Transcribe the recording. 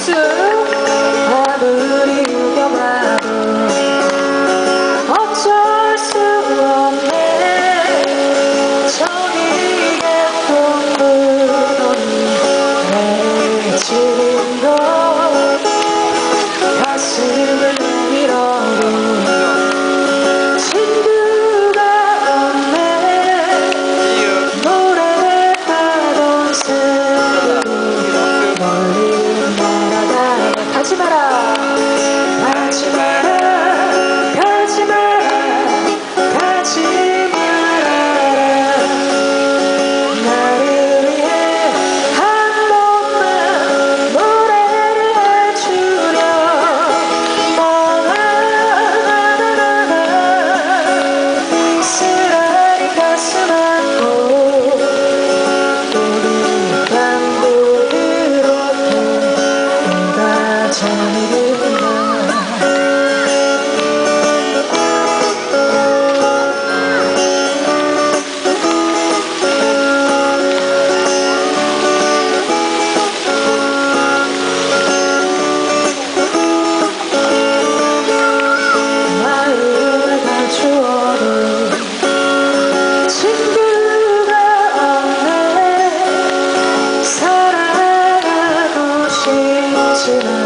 박수. 아무리 우겨봐도 어쩔 수 없네. 저기 예쁜 무덤이 내친 것 가슴을 밀어도 친구가 없네. 노래하던 새도 멀리 날아가. 가지마라 가지마라 가지마라 가지마라. 나를 위해 한 번만 노래를 해주렴. 쓰라린 가슴 안고 우리 밤도 그렇게 내가 잠이 든다. 마음을 감추어도 친구가 없네. 사랑하고 싶지만